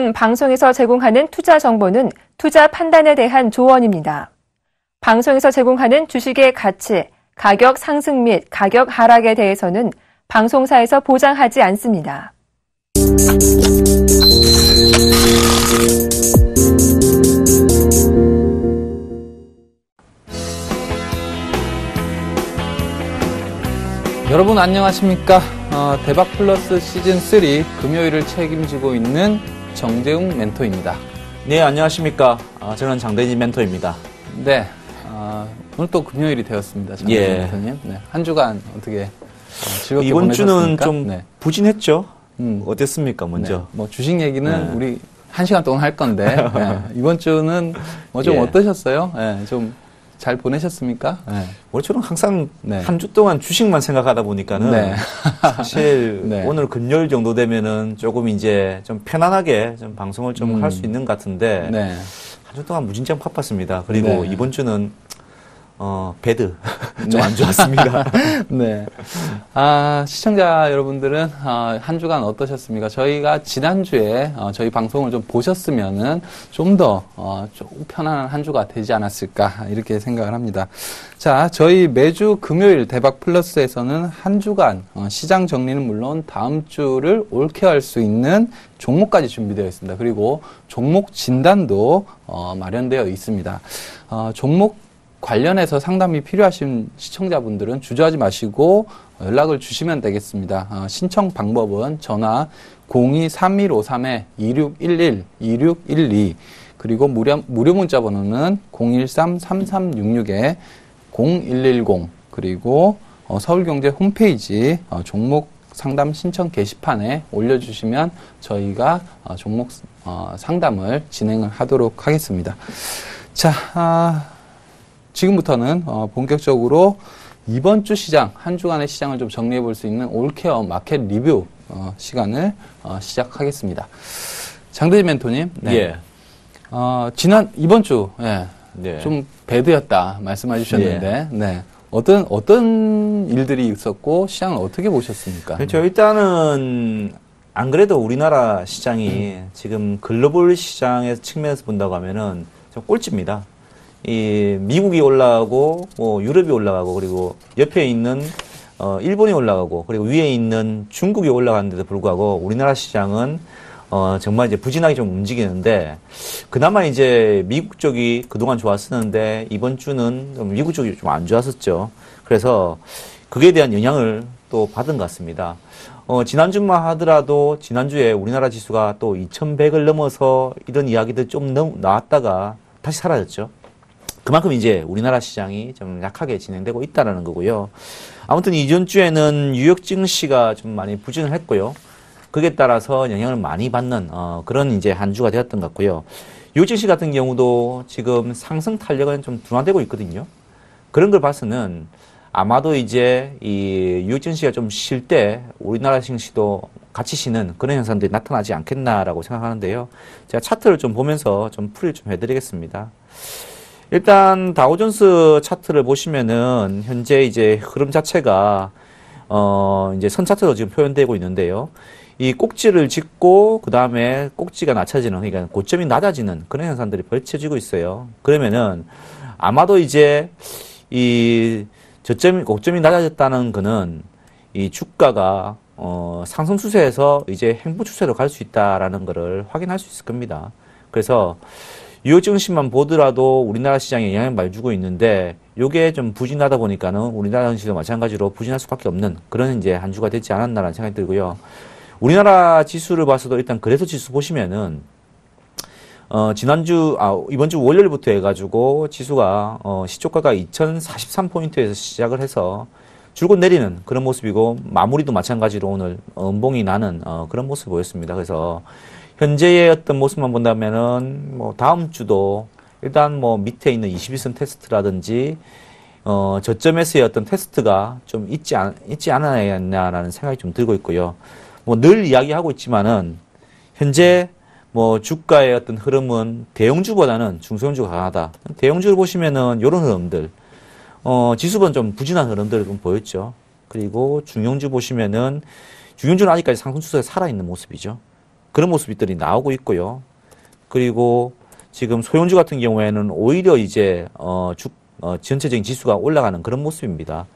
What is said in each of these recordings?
이번 방송에서 제공하는 투자 정보는 투자 판단에 대한 조언입니다. 방송에서 제공하는 주식의 가치, 가격 상승 및 가격 하락에 대해서는 방송사에서 보장하지 않습니다. 여러분 안녕하십니까? 대박 플러스 시즌 3 금요일을 책임지고 있는 정재웅 멘토입니다. 네, 안녕하십니까? 저는 장대진 멘토입니다. 네, 오늘 또 금요일이 되었습니다. 장대진 멘토님. 네, 한 주간 어떻게 즐겁게 이번 보내셨습니까? 주는 좀 부진했죠? 어땠습니까, 먼저? 네, 뭐 주식 얘기는 우리 1시간 동안 할 건데 이번 주는 뭐 좀 어떠셨어요? 네, 좀 잘 보내셨습니까? 네. 저는 항상 한 주 동안 주식만 생각하다 보니까는 사실 오늘 금요일 정도 되면은 조금 이제 좀 편안하게 좀 방송을 좀 할 수 있는 것 같은데 한 주 동안 무진장 바빴습니다. 그리고 이번 주는 배드 좀 안 좋았습니다. 네. 시청자 여러분들은 한 주간 어떠셨습니까? 저희가 지난주에 저희 방송을 좀 보셨으면은 좀 더 조금 편안한 한 주가 되지 않았을까 이렇게 생각을 합니다. 자, 저희 매주 금요일 대박 플러스에서는 한 주간 시장 정리는 물론 다음 주를 옳게 할 수 있는 종목까지 준비되어 있습니다. 그리고 종목 진단도 마련되어 있습니다. 종목 관련해서 상담이 필요하신 시청자분들은 주저하지 마시고 연락을 주시면 되겠습니다. 신청 방법은 전화 02-3153-2611, 2612 그리고 무료 문자 번호는 013-3366-0110 그리고 서울경제 홈페이지 종목 상담 신청 게시판에 올려주시면 저희가 종목 상담을 진행을 하도록 하겠습니다. 자, 지금부터는 본격적으로 이번 주 시장, 한 주간의 시장을 좀 정리해 볼 수 있는 올케어 마켓 리뷰 시간을 시작하겠습니다. 장대진 멘토님, 이번 주 좀 배드였다 말씀해 주셨는데, 어떤 일들이 있었고 시장을 어떻게 보셨습니까? 그렇죠. 일단은 안 그래도 우리나라 시장이 지금 글로벌 시장의 측면에서 본다고 하면은 좀 꼴찌입니다. 미국이 올라가고, 유럽이 올라가고, 그리고 옆에 있는, 일본이 올라가고, 그리고 위에 있는 중국이 올라가는데도 불구하고, 우리나라 시장은, 정말 이제 부진하게 좀 움직이는데, 그나마 이제 미국 쪽이 그동안 좋았었는데, 이번 주는 좀 미국 쪽이 좀 안 좋았었죠. 그래서, 그에 대한 영향을 또 받은 것 같습니다. 지난주만 하더라도, 지난주에 우리나라 지수가 또 2100을 넘어서 이런 이야기들 좀 나왔다가 다시 사라졌죠. 그만큼 이제 우리나라 시장이 좀 약하게 진행되고 있다라는 거고요. 아무튼 이전 주에는 뉴욕 증시가 좀 많이 부진을 했고요. 그에 따라서 영향을 많이 받는 그런 이제 한 주가 되었던 것 같고요. 뉴욕 증시 같은 경우도 지금 상승 탄력은 좀 둔화되고 있거든요. 그런 걸 봐서는 아마도 이제 이 뉴욕 증시가 좀 쉴 때 우리나라 증시도 같이 쉬는 그런 현상들이 나타나지 않겠나라고 생각하는데요. 제가 차트를 좀 보면서 좀 풀이를 좀 해드리겠습니다. 일단 다우존스 차트를 보시면은 현재 이제 흐름 자체가 이제 선 차트로 지금 표현되고 있는데요. 이 꼭지를 짚고 그 다음에 꼭지가 낮아지는, 그러니까 고점이 낮아지는 그런 현상들이 벌쳐지고 있어요. 그러면은 아마도 이제 이 고점이 낮아졌다는 거는 이 주가가 상승 추세에서 이제 행보 추세로 갈 수 있다라는 거를 확인할 수 있을 겁니다. 그래서 뉴욕 증시만 보더라도 우리나라 시장에 영향을 많이 주고 있는데, 요게 좀 부진하다 보니까는 우리나라 증시도 마찬가지로 부진할 수밖에 없는 그런 이제 한 주가 되지 않았나라는 생각이 들고요. 우리나라 지수를 봐서도 일단 그래서 지수 보시면은, 이번 주 월요일부터 해가지고 지수가, 시초가가 2043포인트에서 시작을 해서 줄곧 내리는 그런 모습이고, 마무리도 마찬가지로 오늘 음봉이 나는, 그런 모습을 보였습니다. 그래서, 현재의 어떤 모습만 본다면은, 다음 주도, 일단 밑에 있는 21선 테스트라든지, 저점에서의 어떤 테스트가 좀 있지 않았냐라는 생각이 좀 들고 있고요. 늘 이야기하고 있지만은, 현재, 주가의 어떤 흐름은 대형주보다는 중소형주가 강하다. 대형주를 보시면은, 요런 흐름들, 지수는 좀 부진한 흐름들을 좀 보였죠. 그리고 중형주 보시면은, 중형주는 아직까지 상승 추세가 살아있는 모습이죠. 그런 모습들이 나오고 있고요. 그리고 지금 소형주 같은 경우에는 오히려 이제 전체적인 지수가 올라가는 그런 모습입니다.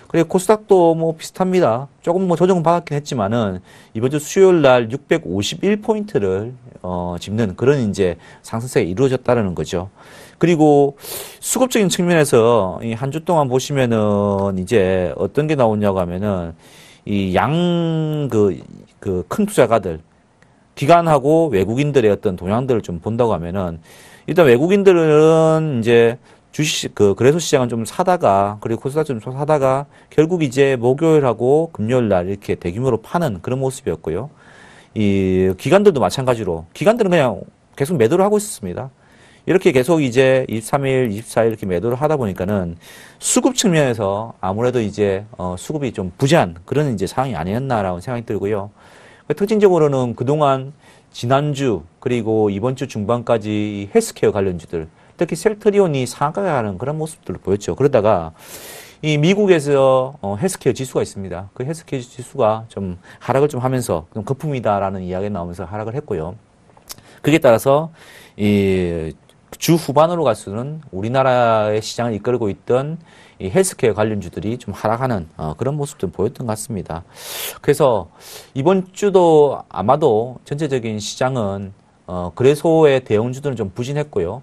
그리고 코스닥도 뭐 비슷합니다. 조금 뭐 조정은 받았긴 했지만은 이번 주 수요일 날 651포인트를 짚는 그런 이제 상승세가 이루어졌다는 거죠. 그리고 수급적인 측면에서 이 한 주 동안 보시면은 이제 어떤 게 나오냐고 하면은 이 큰 투자가들, 기관하고 외국인들의 어떤 동향들을 좀 본다고 하면은 일단 외국인들은 이제 거래소 시장은 좀 사다가, 그리고 코스닥 좀 사다가, 결국 이제 목요일하고 금요일 날 이렇게 대규모로 파는 그런 모습이었고요. 이 기관들도 마찬가지로, 기관들은 그냥 계속 매도를 하고 있었습니다. 이렇게 계속 이제 23일, 24일 이렇게 매도를 하다 보니까는 수급 측면에서 아무래도 이제, 수급이 좀 부재한 그런 이제 상황이 아니었나라고 생각이 들고요. 특징적으로는 그동안 지난주, 그리고 이번 주 중반까지 헬스케어 관련주들, 특히 셀트리온이 상하가는 그런 모습들을 보였죠. 그러다가 이 미국에서 헬스케어 지수가 있습니다. 그 헬스케어 지수가 좀 하락을 좀 하면서 좀 거품이다라는 이야기가 나오면서 하락을 했고요. 그에 따라서 이 주 후반으로 갈수록 우리나라의 시장을 이끌고 있던 이 헬스케어 관련주들이 좀 하락하는 그런 모습도 보였던 것 같습니다. 그래서 이번 주도 아마도 전체적인 시장은 거래소의 대형주들은 좀 부진했고요.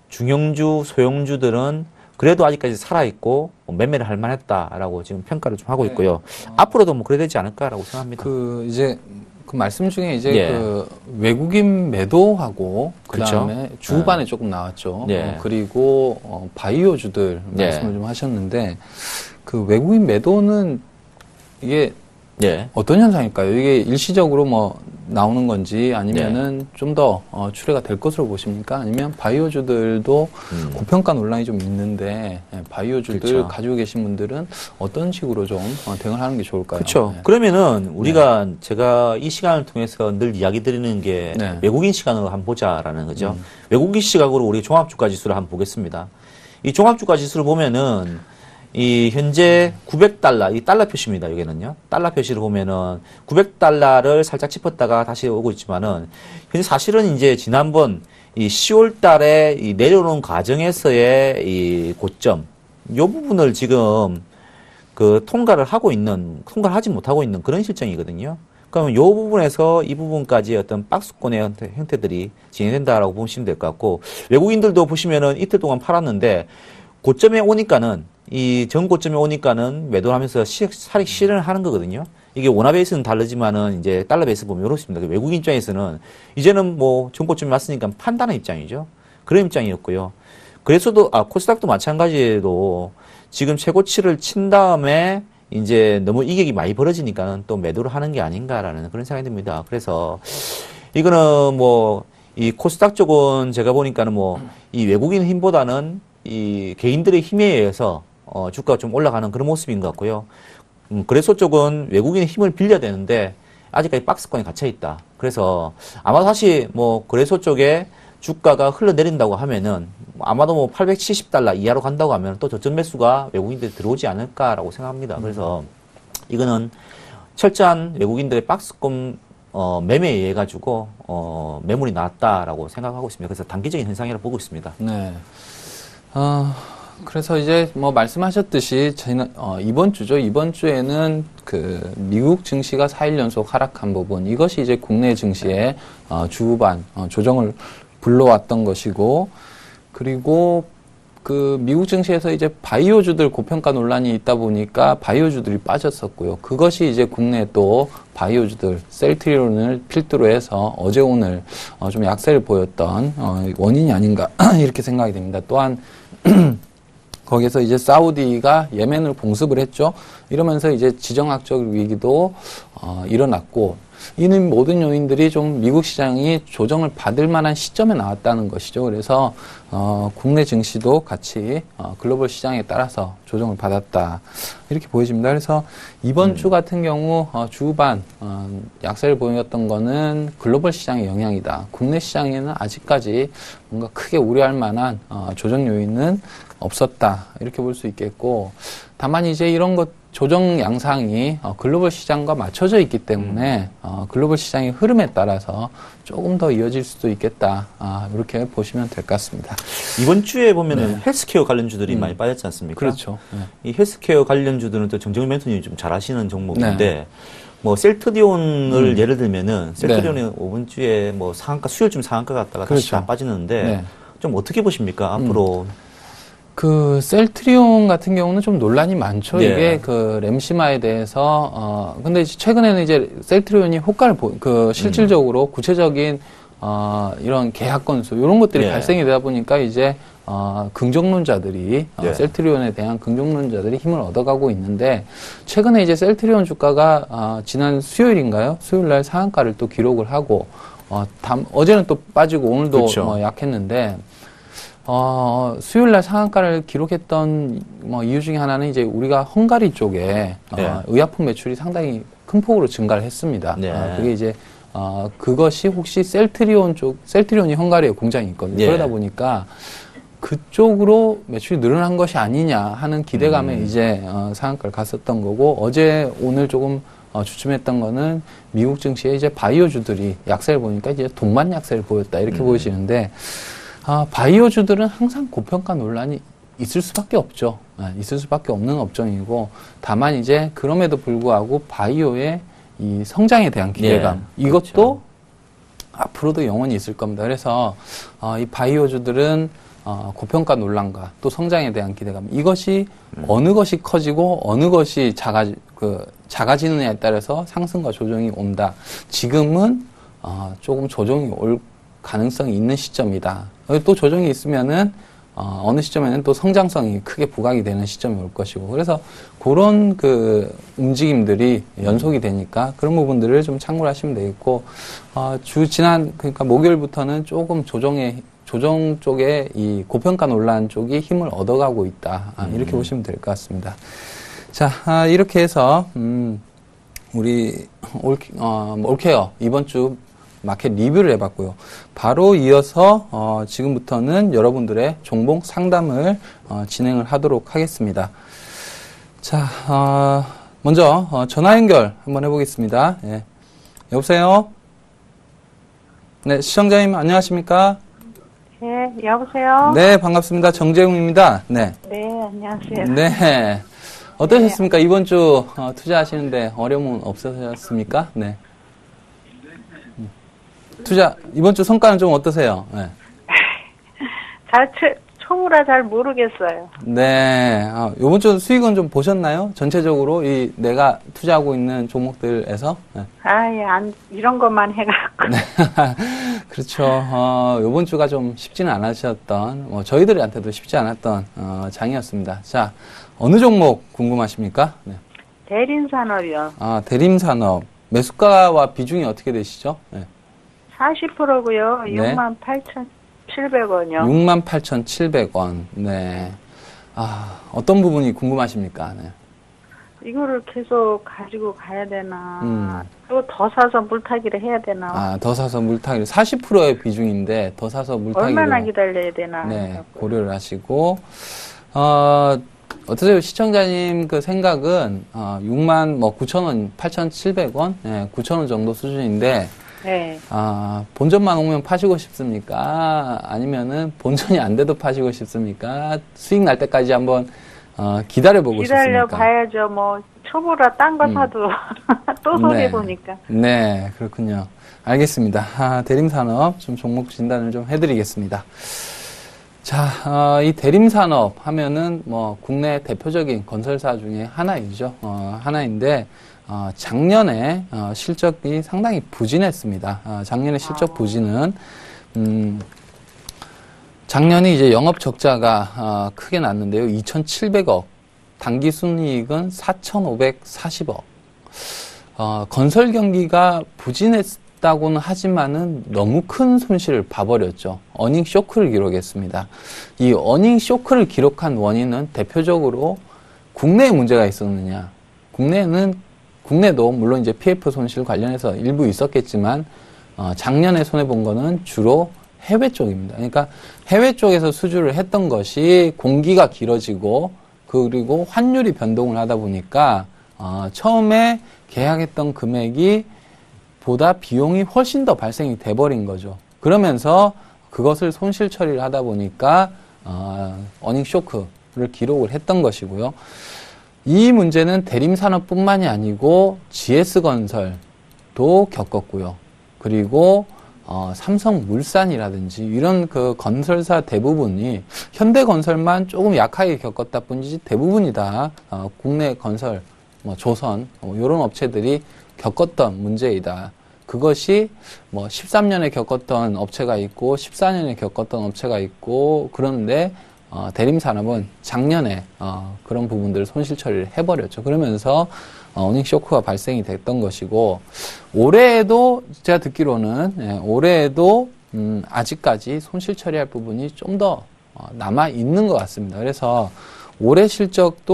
중형주, 소형주들은 그래도 아직까지 살아있고 매매를 할 만했다라고 지금 평가를 좀 하고 있고요. 앞으로도 뭐 그래야 되지 않을까라고 생각합니다. 이제 그 말씀 중에 이제 예. 그 외국인 매도하고 그다음에 그렇죠? 주후반에 조금 나왔죠. 예. 그리고 바이오주들 예. 말씀을 좀 하셨는데 그 외국인 매도는 이게 예. 어떤 현상일까요? 이게 일시적으로 뭐 나오는 건지 아니면은 좀 더 출회가 될 것으로 보십니까? 아니면 바이오주들도 고평가 논란이 좀 있는데 바이오주들 그렇죠. 가지고 계신 분들은 어떤 식으로 좀 대응을 하는 게 좋을까요? 그렇죠. 네. 그러면은 우리가 제가 이 시간을 통해서 늘 이야기 드리는 게 네. 외국인 시간으로 한번 보자라는 거죠. 외국인 시각으로 우리 종합주가 지수를 한번 보겠습니다. 이 종합주가 지수를 보면은 이 현재 900달러, 이 달러 표시입니다. 여기는요. 달러 표시를 보면은 900달러를 살짝 짚었다가 다시 오고 있지만은 현재 사실은 이제 지난번 이 10월 달에 이 내려오는 과정에서의 이 고점, 요 부분을 지금 통과를 하지 못하고 있는 그런 실정이거든요. 그러면 요 부분에서 이 부분까지 어떤 박스권의 형태들이 진행된다라고 보시면 될 것 같고, 외국인들도 보시면은 이틀 동안 팔았는데 고점에 오니까는 이 전고점에 오니까는 매도를 하면서 사릭 실현을 하는 거거든요. 이게 원화 베이스는 다르지만은 이제 달러 베이스 보면 이렇습니다. 외국인 입장에서는 이제는 뭐 전고점에 왔으니까 판단의 입장이죠. 그런 입장이었고요. 그래서도 코스닥도 마찬가지로 지금 최고치를 친 다음에 이제 너무 이격이 많이 벌어지니까는 또 매도를 하는 게 아닌가라는 그런 생각이 듭니다. 그래서 이거는 뭐 이 코스닥 쪽은 제가 보니까는 뭐 이 외국인 힘보다는 이 개인들의 힘에 의해서 주가가 좀 올라가는 그런 모습인 것 같고요. 거래소 쪽은 외국인의 힘을 빌려야 되는데 아직까지 박스권에 갇혀 있다. 그래서 아마 다시 뭐 거래소 쪽에 주가가 흘러내린다고 하면은 아마도 뭐 870달러 이하로 간다고 하면 또 저점 매수가 외국인들이 들어오지 않을까라고 생각합니다. 그래서 이거는 철저한 외국인들의 박스권 매매에 의해 가지고 매물이 나왔다라고 생각하고 있습니다. 그래서 단기적인 현상이라고 보고 있습니다. 네. 그래서 이제 뭐 말씀하셨듯이 저희는 이번 주죠. 이번 주에는 그 미국 증시가 4일 연속 하락한 부분, 이것이 이제 국내 증시의 주후반 조정을 불러왔던 것이고, 그리고 그 미국 증시에서 이제 바이오주들 고평가 논란이 있다 보니까 바이오주들이 빠졌었고요. 그것이 이제 국내 또 바이오주들 셀트리온을 필두로 해서 어제 오늘 좀 약세를 보였던 원인이 아닌가 이렇게 생각이 됩니다. 또한 거기서 이제 사우디가 예멘을 공습을 했죠. 이러면서 이제 지정학적 위기도 일어났고, 이는 모든 요인들이 좀 미국 시장이 조정을 받을 만한 시점에 나왔다는 것이죠. 그래서 국내 증시도 같이 글로벌 시장에 따라서 조정을 받았다, 이렇게 보여집니다. 그래서 이번 주 같은 경우 주후반 약세를 보였던 거는 글로벌 시장의 영향이다. 국내 시장에는 아직까지 뭔가 크게 우려할 만한 조정 요인은 없었다, 이렇게 볼 수 있겠고, 다만 이제 이런 것 조정 양상이 글로벌 시장과 맞춰져 있기 때문에 글로벌 시장의 흐름에 따라서 조금 더 이어질 수도 있겠다. 이렇게 보시면 될 것 같습니다. 이번 주에 보면은 헬스케어 관련주들이 많이 빠졌지 않습니까? 그렇죠. 이 헬스케어 관련주들은 또 정정일 멘토님이 좀 잘 아시는 종목인데 네. 뭐 셀트리온을 예를 들면은 셀트리온이 이번 주에 뭐 상한가 수요일쯤 상한가 갔다가 다시 그렇죠. 다 빠지는데 네. 좀 어떻게 보십니까? 앞으로 그 셀트리온 같은 경우는 좀 논란이 많죠. 네. 이게 그 램시마에 대해서 근데 최근에는 이제 셀트리온이 호가를 실질적으로 구체적인 이런 계약 건수 이런 것들이 네. 발생이 되다 보니까 이제 긍정론자들이 네. 셀트리온에 대한 긍정론자들이 힘을 얻어가고 있는데 최근에 이제 셀트리온 주가가 지난 수요일인가요? 수요일 날 상한가를 또 기록을 하고 어제는 또 빠지고 오늘도 그렇죠. 약했는데 수요일 날 상한가를 기록했던 이유 중에 하나는 이제 우리가 헝가리 쪽에 네. 의약품 매출이 상당히 큰 폭으로 증가를 했습니다. 네. 그게 이제 그것이 혹시 셀트리온이 헝가리에 공장이 있거든요. 네. 그러다 보니까 그쪽으로 매출이 늘어난 것이 아니냐 하는 기대감에 이제 상한가를 갔었던 거고 어제 오늘 조금 주춤했던 거는 미국 증시에 이제 바이오주들이 약세를 보니까 이제 돈만 약세를 보였다 이렇게 보이시는데 바이오주들은 항상 고평가 논란이 있을 수밖에 없죠. 있을 수밖에 없는 업종이고 다만 이제 그럼에도 불구하고 바이오의 이 성장에 대한 기대감 이것도 그렇죠. 앞으로도 영원히 있을 겁니다. 그래서 이 바이오주들은 고평가 논란과 또 성장에 대한 기대감 이것이 어느 것이 커지고 어느 것이 작아지느냐에 따라서 상승과 조정이 온다. 지금은 조금 조정이 올 가능성이 있는 시점이다. 또 조정이 있으면은 어느 시점에는 또 성장성이 크게 부각이 되는 시점이 올 것이고 그래서 그런 그 움직임들이 연속이 되니까 그런 부분들을 좀 참고를 하시면 되겠고 그러니까 목요일부터는 조금 조정 쪽에 이 고평가 논란 쪽이 힘을 얻어가고 있다. 이렇게 보시면 될 것 같습니다. 자, 이렇게 해서 우리 올케어 이번 주 마켓 리뷰를 해봤고요. 바로 이어서 지금부터는 여러분들의 종목 상담을 진행을 하도록 하겠습니다. 자, 먼저 전화 연결 한번 해보겠습니다. 예. 여보세요? 네, 시청자님 안녕하십니까? 네, 여보세요? 네, 반갑습니다. 정재웅입니다. 네. 네, 안녕하세요. 네. 어떠셨습니까? 이번 주 투자하시는데 어려움은 없으셨습니까? 네. 이번 주 성과는 좀 어떠세요? 네. 초보라 잘 모르겠어요. 네. 이번 주 수익은 좀 보셨나요? 전체적으로 내가 투자하고 있는 종목들에서? 네. 이런 것만 해갖고. 네. 그렇죠. 이번 주가 좀 쉽지는 않으셨던, 저희들한테도 쉽지 않았던, 장이었습니다. 자, 어느 종목 궁금하십니까? 네. 대림산업이요. 대림산업. 매수가와 비중이 어떻게 되시죠? 네. 40%고요. 네. 68,700원이요. 68,700원. 네. 어떤 부분이 궁금하십니까? 네. 이거를 계속 가지고 가야 되나. 또 더 사서 물타기를 해야 되나. 더 사서 물타기를 40%의 비중인데 더 사서 물타기를 얼마나 기다려야 되나. 네, 고려를 하시고 어떠세요? 시청자님 그 생각은 69,000원, 8,700원, 네, 9,000원 정도 수준인데 네. 본전만 오면 파시고 싶습니까? 아니면은 본전이 안 돼도 파시고 싶습니까? 수익 날 때까지 한번 기다려보고 싶습니까? 기다려봐야죠. 초보라 딴 거 사도 또 손해보니까. 네, 그렇군요. 알겠습니다. 대림산업 좀 종목 진단을 좀 해드리겠습니다. 자, 이 대림산업 하면은 국내 대표적인 건설사 중에 하나이죠. 하나인데 작년에 실적이 상당히 부진했습니다. 작년에 실적 부진은 작년에 이제 영업 적자가 크게 났는데요. 2,700억. 당기 순이익은 4,540억. 건설 경기가 부진했다고는 하지만은 너무 큰 손실을 봐버렸죠. 어닝 쇼크를 기록했습니다. 이 어닝 쇼크를 기록한 원인은 대표적으로 국내에 문제가 있었느냐. 국내도 물론 이제 PF 손실 관련해서 일부 있었겠지만 작년에 손해본 거는 주로 해외 쪽입니다. 그러니까 해외 쪽에서 수주를 했던 것이 공기가 길어지고 그리고 환율이 변동을 하다 보니까 처음에 계약했던 금액이 보다 비용이 훨씬 더 발생이 돼버린 거죠. 그러면서 그것을 손실 처리를 하다 보니까 어닝 쇼크를 기록을 했던 것이고요. 이 문제는 대림산업뿐만이 아니고 GS건설도 겪었고요. 그리고 삼성물산이라든지 이런 그 건설사 대부분이 현대건설만 조금 약하게 겪었다 뿐이지 대부분이 다 국내 건설, 조선 이런 업체들이 겪었던 문제이다. 그것이 13년에 겪었던 업체가 있고 14년에 겪었던 업체가 있고 그런데 대림산업은 작년에 그런 부분들을 손실 처리를 해버렸죠. 그러면서 어닝 쇼크가 발생이 됐던 것이고 올해에도 제가 듣기로는 올해에도 아직까지 손실 처리할 부분이 좀 더 남아 있는 것 같습니다. 그래서 올해 실적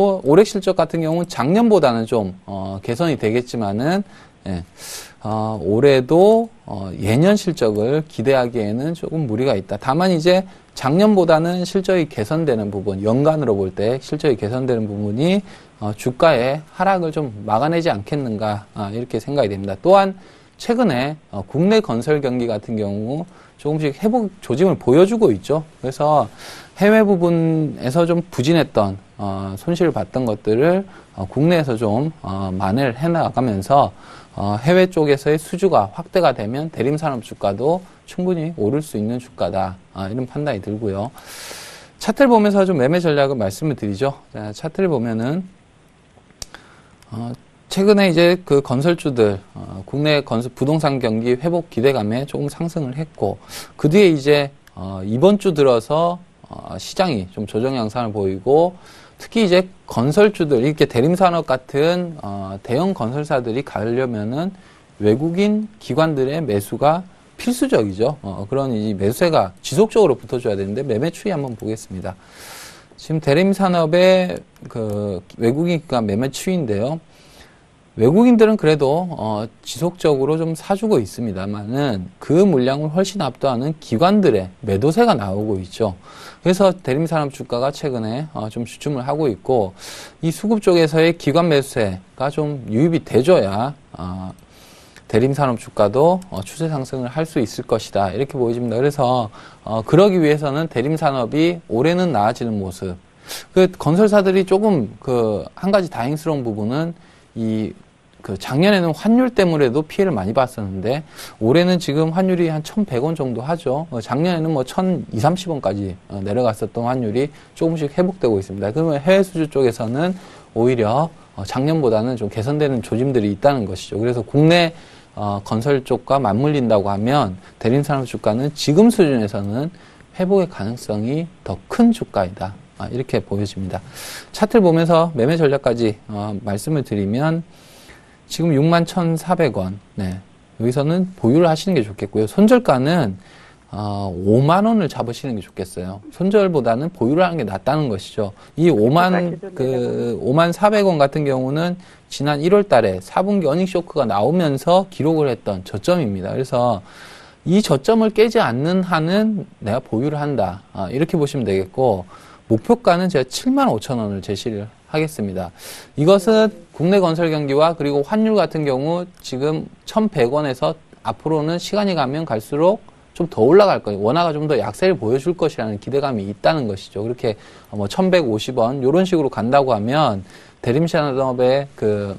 같은 경우는 작년보다는 좀 개선이 되겠지만은 올해도 예년 실적을 기대하기에는 조금 무리가 있다. 다만 이제 작년보다는 실적이 개선되는 부분, 연간으로 볼 때 실적이 개선되는 부분이 주가의 하락을 좀 막아내지 않겠는가 이렇게 생각이 됩니다. 또한 최근에 국내 건설 경기 같은 경우 조금씩 회복 조짐을 보여주고 있죠. 그래서 해외 부분에서 좀 부진했던 손실을 봤던 것들을 국내에서 좀 만회를 해나가면서 해외 쪽에서의 수주가 확대가 되면 대림산업 주가도 충분히 오를 수 있는 주가다. 이런 판단이 들고요. 차트를 보면서 좀 매매 전략을 말씀을 드리죠. 자, 차트를 보면은 최근에 이제 그 건설주들 국내 건설 부동산 경기 회복 기대감에 조금 상승을 했고 그 뒤에 이제 이번 주 들어서 시장이 좀 조정 양상을 보이고 특히 이제 건설주들 이렇게 대림산업 같은 대형 건설사들이 가려면은 외국인 기관들의 매수가 필수적이죠. 그런 이 매수세가 지속적으로 붙어줘야 되는데 매매 추이 한번 보겠습니다. 지금 대림산업의 그 외국인 기관 매매 추이인데요. 외국인들은 그래도 지속적으로 좀 사주고 있습니다만은 그 물량을 훨씬 압도하는 기관들의 매도세가 나오고 있죠. 그래서 대림산업 주가가 최근에 좀 주춤을 하고 있고 이 수급 쪽에서의 기관 매수세가 좀 유입이 돼줘야 대림산업 주가도 추세 상승을 할 수 있을 것이다 이렇게 보여집니다. 그래서 그러기 위해서는 대림산업이 올해는 나아지는 모습. 그 건설사들이 조금 그 한 가지 다행스러운 부분은 그 작년에는 환율 때문에도 피해를 많이 봤었는데 올해는 지금 환율이 한 1,100원 정도 하죠. 작년에는 1,230원까지 내려갔었던 환율이 조금씩 회복되고 있습니다. 그러면 해외 수주 쪽에서는 오히려 작년보다는 좀 개선되는 조짐들이 있다는 것이죠. 그래서 국내 건설 쪽과 맞물린다고 하면 대림산업 주가는 지금 수준에서는 회복의 가능성이 더 큰 주가이다. 이렇게 보여집니다. 차트를 보면서 매매 전략까지 말씀을 드리면 지금 61,400원. 네. 여기서는 보유를 하시는 게 좋겠고요. 손절가는 5만 원을 잡으시는 게 좋겠어요. 손절보다는 보유를 하는 게 낫다는 것이죠. 이 5만400원 같은 경우는 지난 1월 달에 4분기 어닝 쇼크가 나오면서 기록을 했던 저점입니다. 그래서 이 저점을 깨지 않는 한은 내가 보유를 한다. 이렇게 보시면 되겠고 목표가는 제가 75,000원을 제시를 하겠습니다. 이것은 국내 건설 경기와 그리고 환율 같은 경우 지금 1,100원에서 앞으로는 시간이 가면 갈수록 좀 더 올라갈 거예요. 원화가 좀 더 약세를 보여줄 것이라는 기대감이 있다는 것이죠. 그렇게 1,150원 이런 식으로 간다고 하면 대림산업의 그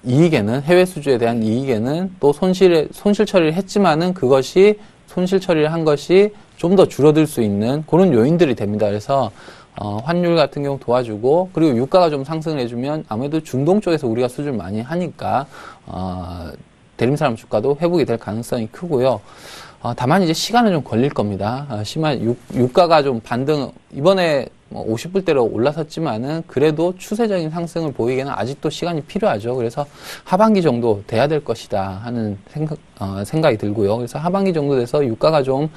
이익에는 해외 수주에 대한 이익에는 또 손실 처리를 했지만은 그것이 손실 처리를 한 것이 좀 더 줄어들 수 있는 그런 요인들이 됩니다. 그래서 환율 같은 경우 도와주고 그리고 유가가 좀 상승을 해주면 아무래도 중동 쪽에서 우리가 수주를 많이 하니까 대림산업 주가도 회복이 될 가능성이 크고요. 다만 이제 시간은 좀 걸릴 겁니다. 유가가 좀 반등 이번에 50불대로 올라섰지만은 그래도 추세적인 상승을 보이기에는 아직도 시간이 필요하죠. 그래서 하반기 정도 돼야 될 것이다 하는 생각이 들고요. 그래서 하반기 정도 돼서 유가가 좀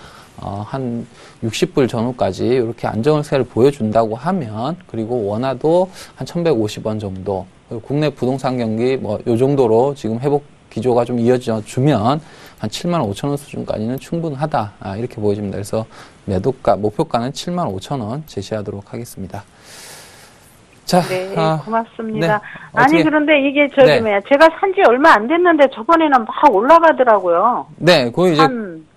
한 60불 전후까지 이렇게 안정세를 보여준다고 하면 그리고 원화도 한 1,150원 정도 국내 부동산 경기 요 정도로 지금 회복 기조가 좀 이어져 주면 한 75,000원 수준까지는 충분하다. 이렇게 보여집니다. 그래서 목표가는 75,000원 제시하도록 하겠습니다. 자, 네, 고맙습니다. 네. 아니, 그런데 이게 저기 뭐야, 제가 산지 얼마 안 됐는데 저번에는 막 올라가더라고요. 네, 그 이제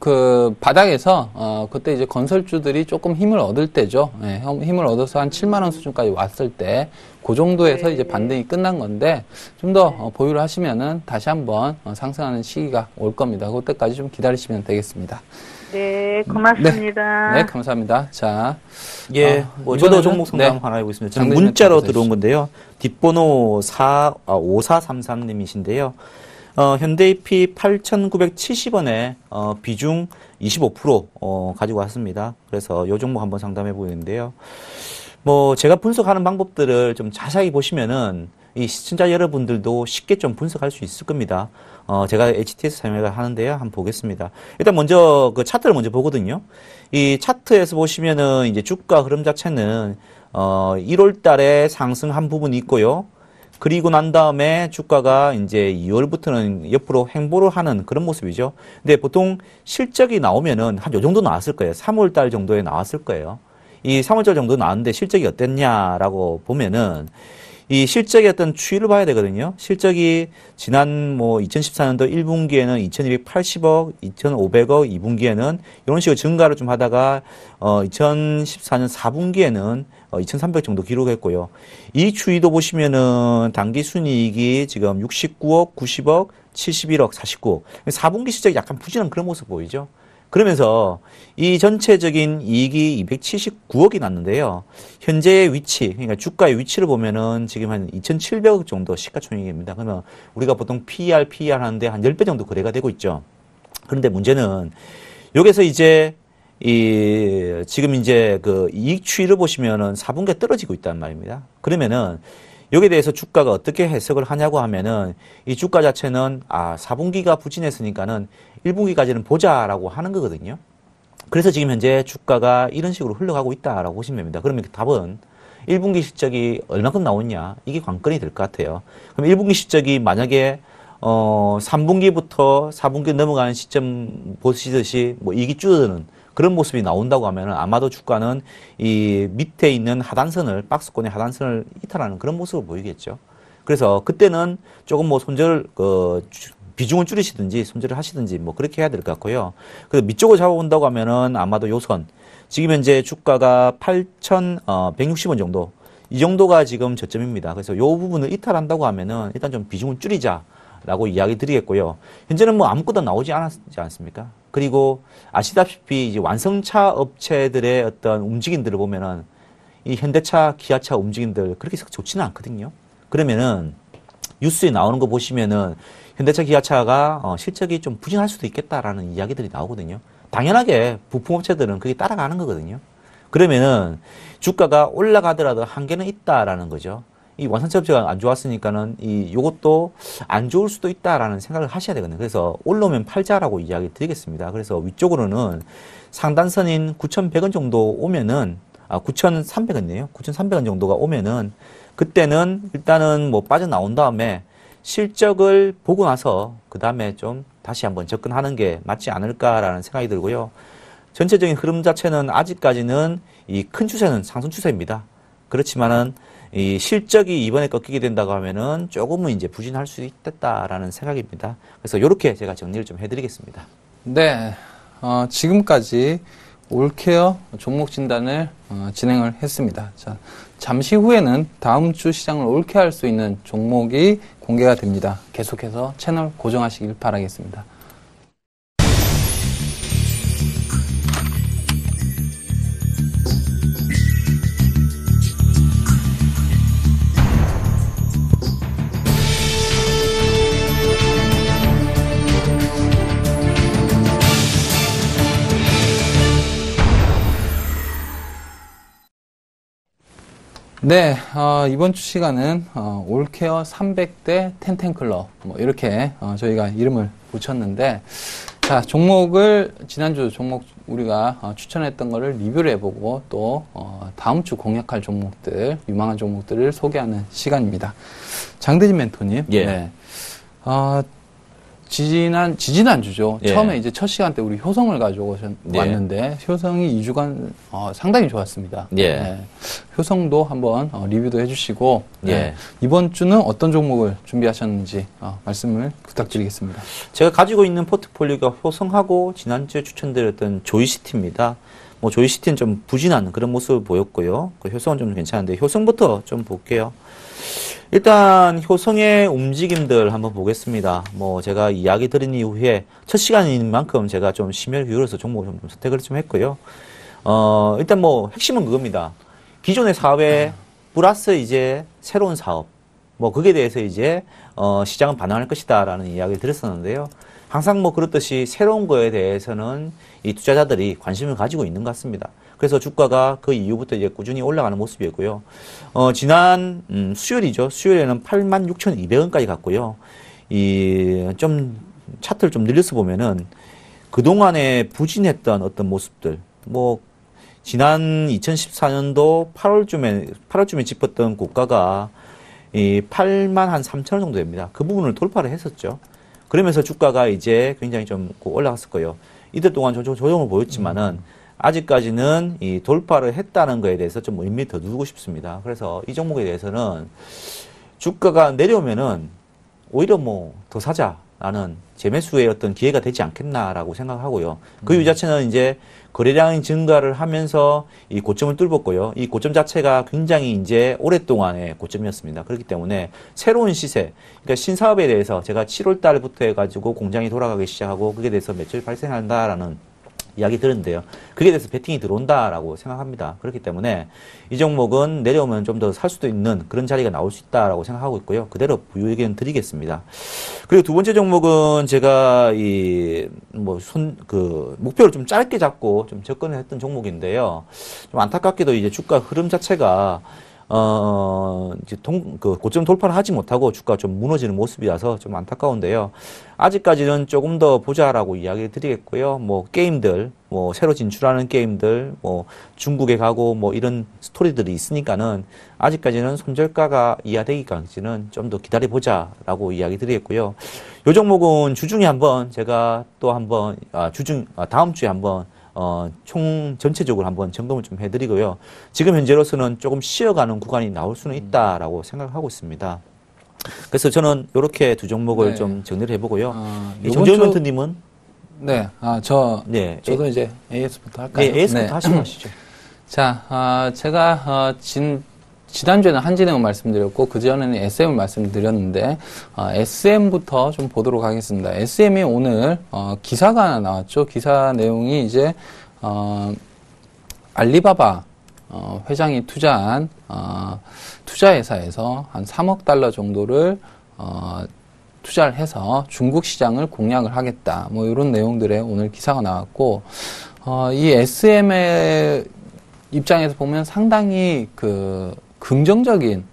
그 바닥에서 그때 이제 건설주들이 조금 힘을 얻을 때죠. 네, 힘을 얻어서 한 7만 원 수준까지 왔을 때 그 정도에서 이제 반등이 끝난 건데 좀 더 보유를 하시면은 다시 한번 상승하는 시기가 올 겁니다. 그때까지 좀 기다리시면 되겠습니다. 네, 고맙습니다. 네, 감사합니다. 자, 예, 저도 종목 상담 하나 해보겠습니다. 저는 문자로 들어온 건데요. 뒷번호 5433님이신데요. 현대이피 8,970원에 비중 25% 가지고 왔습니다. 그래서 요 종목 한번 상담해 보이는데요. 제가 분석하는 방법들을 좀 자세히 보시면은 이 시청자 여러분들도 쉽게 좀 분석할 수 있을 겁니다. 제가 HTS 사용을 하는데요. 한번 보겠습니다. 일단 먼저 그 차트를 먼저 보거든요. 이 차트에서 보시면은 이제 주가 흐름 자체는 1월 달에 상승한 부분이 있고요. 그리고 난 다음에 주가가 이제 2월부터는 옆으로 횡보를 하는 그런 모습이죠. 근데 보통 실적이 나오면은 한 요 정도 나왔을 거예요. 3월 달 정도에 나왔을 거예요. 이 3월달 정도 나왔는데 실적이 어땠냐라고 보면은 이 실적의 어떤 추이를 봐야 되거든요. 실적이 지난 2014년도 1분기에는 2280억, 2500억, 2분기에는 이런 식으로 증가를 좀 하다가 2014년 4분기에는 2300 정도 기록했고요. 이 추이도 보시면은 당기 순이익이 지금 69억, 90억, 71억, 49억. 4분기 실적이 약간 부진한 그런 모습 보이죠. 그러면서 이 전체적인 이익이 279억이 났는데요. 현재의 위치, 그러니까 주가의 위치를 보면은 지금 한 2,700억 정도 시가총액입니다. 그러면 우리가 보통 PER 하는데 한 10배 정도 거래가 되고 있죠. 그런데 문제는 여기서 이제 지금 이제 그 이익 추이를 보시면은 4분기가 떨어지고 있단 말입니다. 그러면은 여기에 대해서 주가가 어떻게 해석을 하냐고 하면은 이 주가 자체는 4분기가 부진했으니까는 1분기까지는 보자라고 하는 거거든요. 그래서 지금 현재 주가가 이런 식으로 흘러가고 있다라고 보시면 됩니다. 그러면 답은 1분기 실적이 얼마큼 나오냐 이게 관건이 될 것 같아요. 그럼 1분기 실적이 만약에 3분기부터 4분기 넘어가는 시점 보시듯이 이익이 줄어드는 그런 모습이 나온다고 하면 아마도 주가는 이 밑에 있는 하단선을, 박스권의 하단선을 이탈하는 그런 모습을 보이겠죠. 그래서 그때는 조금 손절을, 비중을 줄이시든지 손절을 하시든지 그렇게 해야 될 것 같고요. 그래서 밑쪽을 잡아본다고 하면은 아마도 요선, 지금 현재 주가가 8,160원 정도, 이 정도가 지금 저점입니다. 그래서 요 부분을 이탈한다고 하면은 일단 좀 비중을 줄이자라고 이야기 드리겠고요. 현재는 아무것도 나오지 않았지 않습니까? 그리고 아시다시피 이제 완성차 업체들의 어떤 움직임들을 보면은 이 현대차, 기아차 움직임들 그렇게 좋지는 않거든요. 그러면은 뉴스에 나오는 거 보시면은 현대차, 기아차가 실적이 좀 부진할 수도 있겠다라는 이야기들이 나오거든요. 당연하게 부품업체들은 그게 따라가는 거거든요. 그러면은 주가가 올라가더라도 한계는 있다라는 거죠. 이 완성차 업체가 안 좋았으니까는 요것도 안 좋을 수도 있다라는 생각을 하셔야 되거든요. 그래서 올라오면 팔자라고 이야기 드리겠습니다. 그래서 위쪽으로는 상단선인 9,100원 정도 오면은 9,300원이네요. 9,300원 정도가 오면은 그때는 일단은 빠져나온 다음에 실적을 보고 나서 그 다음에 좀 다시 한번 접근하는 게 맞지 않을까라는 생각이 들고요. 전체적인 흐름 자체는 아직까지는 이 큰 추세는 상승 추세입니다. 그렇지만은 이 실적이 이번에 꺾이게 된다고 하면은 조금은 이제 부진할 수 있겠다라는 생각입니다. 그래서 이렇게 제가 정리를 좀 해드리겠습니다. 네, 지금까지 올케어 종목 진단을 진행을 했습니다. 자, 잠시 후에는 다음 주 시장을 올케할 수 있는 종목이 공개가 됩니다. 계속해서 채널 고정하시길 바라겠습니다. 네, 이번 주 시간은 올케어 300대 텐텐클럽 이렇게 저희가 이름을 붙였는데, 자, 종목을 지난주 종목 우리가 추천했던 거를 리뷰를 해보고 또 다음 주 공략할 종목들, 유망한 종목들을 소개하는 시간입니다. 장대진 멘토님, 예. 네. 지지난주죠. 예. 처음에 이제 첫 시간 때 우리 효성을 가지고 예. 왔는데, 효성이 2주간, 상당히 좋았습니다. 예. 네. 효성도 한번 리뷰도 해주시고, 예. 네. 이번 주는 어떤 종목을 준비하셨는지, 말씀을 부탁드리겠습니다. 제가 가지고 있는 포트폴리오가 효성하고 지난주에 추천드렸던 조이시티입니다. 뭐 조이시티는 좀 부진한 그런 모습을 보였고요. 그 효성은 좀 괜찮은데 효성부터 좀 볼게요. 일단 효성의 움직임들 한번 보겠습니다. 뭐 제가 이야기 드린 이후에 첫 시간인 만큼 제가 좀 심혈 기울여서 종목을 좀 선택을 좀 했고요. 일단 뭐 핵심은 그겁니다. 기존의 사업에 플러스 이제 새로운 사업, 뭐 그게 대해서 이제 시장은 반응할 것이다라는 이야기를 드렸었는데요. 항상 뭐 그렇듯이 새로운 거에 대해서는 이 투자자들이 관심을 가지고 있는 것 같습니다. 그래서 주가가 그 이후부터 이제 꾸준히 올라가는 모습이었고요. 지난 수요일이죠. 수요일에는 86,200원까지 갔고요. 이 좀 차트를 좀 늘려서 보면은 그동안에 부진했던 어떤 모습들, 뭐 지난 2014년도 8월쯤에 짚었던 고가가 이 8만 한 3천 원 정도 됩니다. 그 부분을 돌파를 했었죠. 그러면서 주가가 이제 굉장히 좀 올라갔을 거예요. 이틀 동안 조정을 보였지만은 아직까지는 이 돌파를 했다는 거에 대해서 좀 의미 더 두고 싶습니다. 그래서 이 종목에 대해서는 주가가 내려오면은 오히려 뭐 더 사자라는 재매수의 어떤 기회가 되지 않겠나라고 생각하고요. 그 이유 자체는 이제 거래량이 증가를 하면서 이 고점을 뚫었고요. 이 고점 자체가 굉장히 이제 오랫동안의 고점이었습니다. 그렇기 때문에 새로운 시세, 그러니까 신사업에 대해서 제가 7월 달부터 해가지고 공장이 돌아가기 시작하고 그게 대해서 매출이 발생한다라는 이야기 들었는데요. 그게 대해서 베팅이 들어온다라고 생각합니다. 그렇기 때문에 이 종목은 내려오면 좀 더 살 수도 있는 그런 자리가 나올 수 있다라고 생각하고 있고요. 그대로 부유 의견 드리겠습니다. 그리고 두 번째 종목은 제가 목표를 좀 짧게 잡고 좀 접근을 했던 종목인데요. 좀 안타깝게도 이제 주가 흐름 자체가 이제 고점 돌파를 하지 못하고 주가가 좀 무너지는 모습이라서 좀 안타까운데요. 아직까지는 조금 더 보자라고 이야기를 드리겠고요. 뭐 게임들, 뭐 새로 진출하는 게임들, 뭐 중국에 가고 뭐 이런 스토리들이 있으니까는 아직까지는 손절가가 이하되기까지는 좀 더 기다려보자라고 이야기 드리겠고요. 요 종목은 주중에 한번 제가 또 한번 다음 주에 한번 총 전체적으로 한번 점검을 좀 해드리고요. 지금 현재로서는 조금 쉬어가는 구간이 나올 수는 있다라고 생각하고 있습니다. 그래서 저는 이렇게 두 종목을 네. 좀 정리를 해보고요. 정재훈 멘토님은? 네, 저도 이제 AS부터 할까요? 네, AS부터 하시죠. 자, 제가 지난주에는 한진행을 말씀드렸고 그전에는 SM을 말씀드렸는데 SM부터 좀 보도록 하겠습니다. SM이 오늘 기사가 하나 나왔죠. 기사 내용이 이제 알리바바 회장이 투자한 투자회사에서 한 3억 달러 정도를 투자를 해서 중국 시장을 공략을 하겠다. 뭐 이런 내용들의 오늘 기사가 나왔고 이 SM의 입장에서 보면 상당히 긍정적인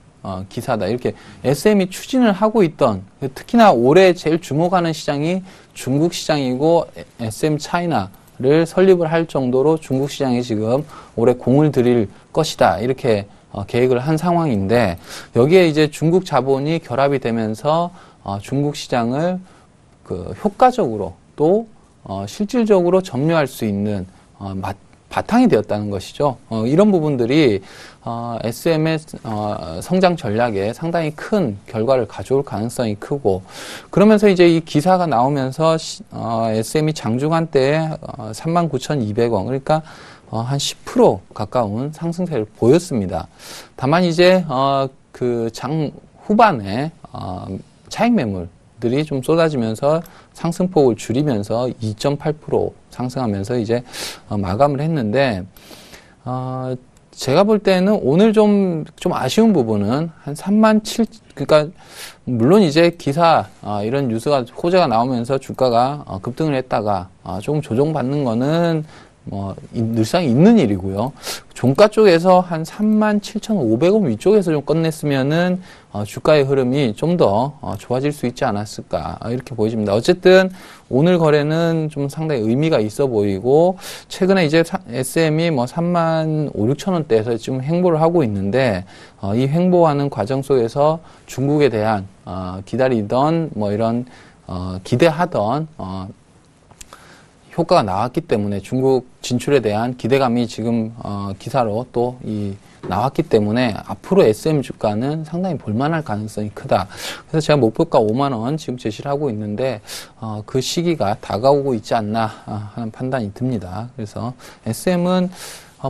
기사다. 이렇게 SM이 추진을 하고 있던, 특히나 올해 제일 주목하는 시장이 중국 시장이고 SM 차이나를 설립을 할 정도로 중국 시장에 지금 올해 공을 들일 것이다. 이렇게 계획을 한 상황인데 여기에 이제 중국 자본이 결합이 되면서 중국 시장을 효과적으로 또 실질적으로 점유할 수 있는 바탕이 되었다는 것이죠. 이런 부분들이 SM의 성장 전략에 상당히 큰 결과를 가져올 가능성이 크고, 그러면서 이제 이 기사가 나오면서 SM이 장중한 때에 39,200원, 그러니까 한 10% 가까운 상승세를 보였습니다. 다만 이제 장 후반에 차익 매물들이 좀 쏟아지면서 상승폭을 줄이면서 2.8% 상승하면서 이제 마감을 했는데 제가 볼 때는 오늘 좀 아쉬운 부분은 한 37, 그러니까 물론 이제 기사 이런 뉴스가 호재가 나오면서 주가가 급등을 했다가 조금 조정받는 거는 늘상 있는 일이고요. 종가 쪽에서 한 37,500원 위쪽에서 좀 끝냈으면은 주가의 흐름이 좀 더 좋아질 수 있지 않았을까 이렇게 보여집니다. 어쨌든 오늘 거래는 좀 상당히 의미가 있어 보이고, 최근에 이제 SM이 35,000-6,000원대에서 지금 횡보를 하고 있는데 이 횡보하는 과정 속에서 중국에 대한 기다리던 이런 기대하던 효과가 나왔기 때문에 중국 진출에 대한 기대감이 지금 기사로 또 나왔기 때문에 앞으로 SM 주가는 상당히 볼만할 가능성이 크다. 그래서 제가 목표가 5만 원 지금 제시를 하고 있는데 그 시기가 다가오고 있지 않나 하는 판단이 듭니다. 그래서 SM은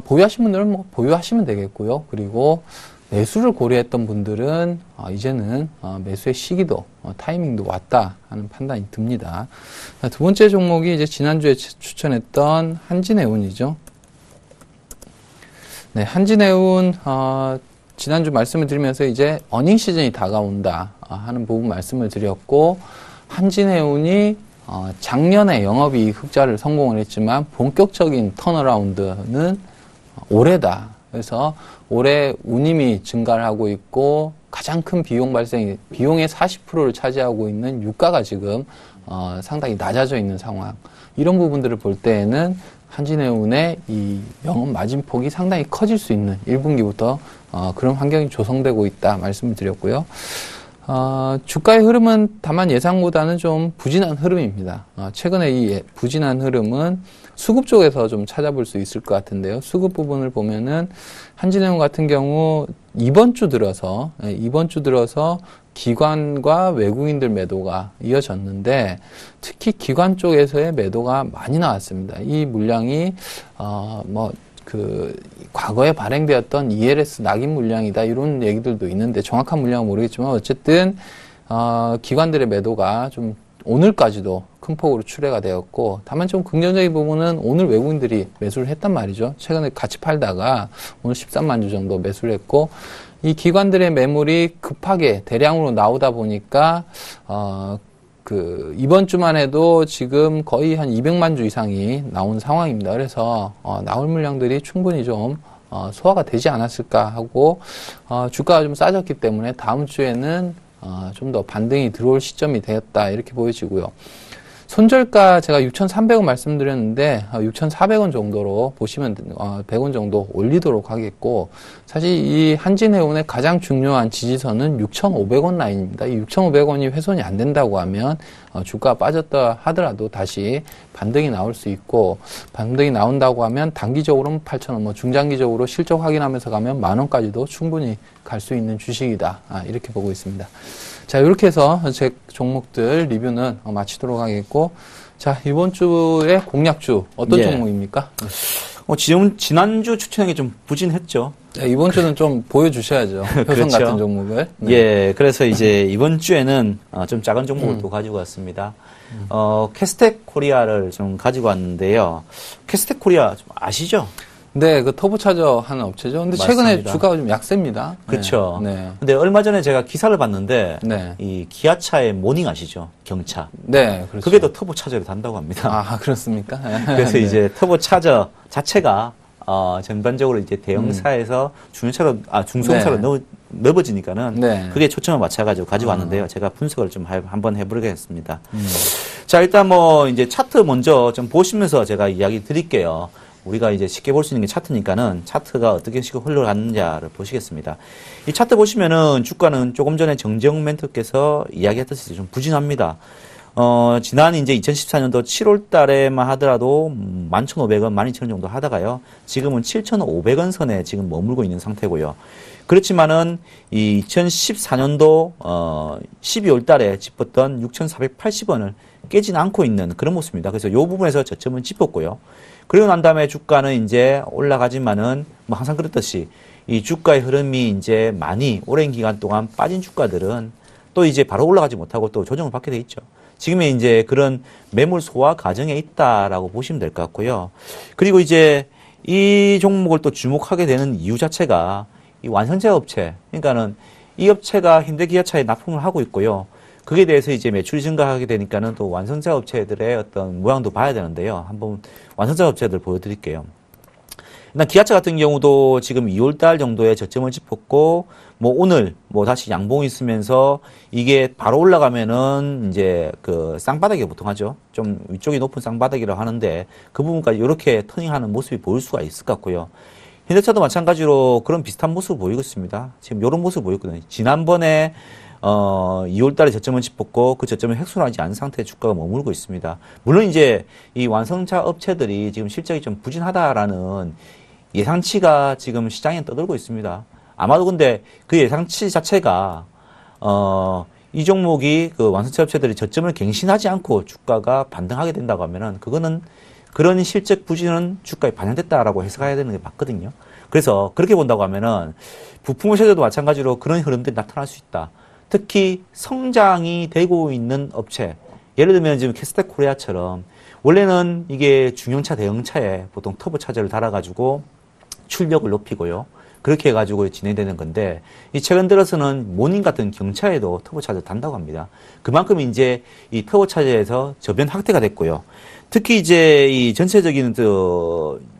보유하신 분들은 뭐 보유하시면 되겠고요. 그리고 매수를 고려했던 분들은 이제는 매수의 시기도 타이밍도 왔다 하는 판단이 듭니다. 두 번째 종목이 이제 지난주에 추천했던 한진해운이죠. 네, 한진해운 지난주 말씀을 드리면서 이제 어닝 시즌이 다가온다 하는 부분 말씀을 드렸고, 한진해운이 작년에 영업이익 흑자를 성공을 했지만 본격적인 턴어라운드는 올해다. 그래서 올해 운임이 증가를 하고 있고 가장 큰 비용의 40%를 차지하고 있는 유가가 지금 상당히 낮아져 있는 상황. 이런 부분들을 볼 때에는 한진해운의 이 영업 마진폭이 상당히 커질 수 있는 1분기부터 그런 환경이 조성되고 있다 말씀을 드렸고요. 주가의 흐름은 다만 예상보다는 좀 부진한 흐름입니다. 최근에 이 부진한 흐름은 수급 쪽에서 좀 찾아볼 수 있을 것 같은데요. 수급 부분을 보면은 한진해운 같은 경우 이번 주 들어서 기관과 외국인들 매도가 이어졌는데, 특히 기관 쪽에서의 매도가 많이 나왔습니다. 이 물량이 과거에 발행되었던 ELS 낙인 물량이다 이런 얘기들도 있는데 정확한 물량은 모르겠지만 어쨌든 기관들의 매도가 좀 오늘까지도 큰 폭으로 출회가 되었고, 다만 좀 긍정적인 부분은 오늘 외국인들이 매수를 했단 말이죠. 최근에 같이 팔다가 오늘 13만 주 정도 매수를 했고, 이 기관들의 매물이 급하게 대량으로 나오다 보니까 이번 주만 해도 지금 거의 한 200만 주 이상이 나온 상황입니다. 그래서 나올 물량들이 충분히 좀 소화가 되지 않았을까 하고, 주가가 좀 싸졌기 때문에 다음 주에는 좀 더 반등이 들어올 시점이 되었다 이렇게 보여지고요. 손절가 제가 6,300원 말씀드렸는데 6,400원 정도로 보시면 100원 정도 올리도록 하겠고, 사실 이 한진해운의 가장 중요한 지지선은 6,500원 라인입니다. 이 6,500원이 훼손이 안 된다고 하면 주가가 빠졌다 하더라도 다시 반등이 나올 수 있고, 반등이 나온다고 하면 단기적으로는 8,000원, 중장기적으로 실적 확인하면서 가면 10,000원까지도 충분히 갈 수 있는 주식이다. 이렇게 보고 있습니다. 자, 이렇게 해서 제 종목들 리뷰는 마치도록 하겠고, 자, 이번 주에 공략주 어떤 종목입니까? 지난주 추천하기 좀 부진했죠. 네, 이번 주는 좀 보여주셔야죠. 효성 그렇죠. 같은 종목을. 네. 예, 그래서 이제 이번 주에는 좀 작은 종목을 또 가지고 왔습니다. 캐스텍 코리아를 좀 가지고 왔는데요. 캐스텍 코리아 좀 아시죠? 네, 그 터보차저 하는 업체죠. 근데 맞습니다. 최근에 주가가 좀 약세입니다. 그렇죠. 네. 근데 얼마 전에 제가 기사를 봤는데 네. 이 기아차의 모닝 아시죠? 경차. 네, 그렇죠. 그게 더 터보차저를 단다고 합니다. 아, 그렇습니까? 그래서 네. 이제 터보차저 자체가 전반적으로 이제 대형사에서 중소형사로 네. 넓어지니까는 네. 그게 초점을 맞춰가지고 가지고 왔는데요. 제가 분석을 좀 한번 해보겠습니다. 자, 일단 이제 차트 먼저 좀 보시면서 제가 이야기 드릴게요. 우리가 이제 쉽게 볼 수 있는 게 차트니까는 차트가 어떻게 식으로 흘러가는지를 보시겠습니다. 이 차트 보시면은 주가는 조금 전에 정재영 멘토께서 이야기했듯이 좀 부진합니다. 지난 이제 2014년도 7월 달에만 하더라도 11,500원, 12,000원 정도 하다가요. 지금은 7,500원 선에 지금 머물고 있는 상태고요. 그렇지만은 이 2014년도 12월 달에 짚었던 6,480원을 깨지는 않고 있는 그런 모습입니다. 그래서 이 부분에서 저점은 짚었고요. 그리고 난 다음에 주가는 이제 올라가지만은 항상 그랬듯이 이 주가의 흐름이 이제 많이 오랜 기간 동안 빠진 주가들은 또 이제 바로 올라가지 못하고 또 조정을 받게 돼 있죠. 지금의 이제 그런 매물 소화 과정에 있다라고 보시면 될 것 같고요. 그리고 이제 이 종목을 또 주목하게 되는 이유 자체가 이 완성제 업체, 그러니까는 이 업체가 현대기아차에 납품을 하고 있고요. 그게 대해서 이제 매출이 증가하게 되니까는 또 완성차 업체들의 어떤 모양도 봐야 되는데요. 한번 완성차 업체들 보여드릴게요. 일단 기아차 같은 경우도 지금 2월달 정도에 저점을 짚었고, 오늘 다시 양봉이 있으면서 이게 바로 올라가면은 이제 그 쌍바닥이라고 보통 하죠. 좀 위쪽이 높은 쌍바닥이라고 하는데 그 부분까지 이렇게 터닝하는 모습이 보일 수가 있을 것 같고요. 현대차도 마찬가지로 그런 비슷한 모습을 보이고 있습니다. 지금 이런 모습을 보였거든요. 지난번에 2월 달에 저점을 짚었고 그 저점을 획순하지 않은 상태에 주가가 머물고 있습니다. 물론 이제 이 완성차 업체들이 지금 실적이 좀 부진하다라는 예상치가 지금 시장에 떠들고 있습니다. 아마도 근데 그 예상치 자체가 이 종목이 그 완성차 업체들이 저점을 갱신하지 않고 주가가 반등하게 된다고 하면은 그거는 그런 실적 부진은 주가에 반영됐다라고 해석해야 되는 게 맞거든요. 그래서 그렇게 본다고 하면은 부품 업체들도 마찬가지로 그런 흐름들이 나타날 수 있다. 특히 성장이 되고 있는 업체, 예를 들면 지금 캐스텍 코리아처럼 원래는 이게 중형차, 대형차에 보통 터보 차저를 달아가지고 출력을 높이고요. 그렇게 해가지고 진행되는 건데, 이 최근 들어서는 모닝 같은 경차에도 터보 차저를 단다고 합니다. 그만큼 이제 이 터보 차저에서 저변 확대가 됐고요. 특히 이제 이 전체적인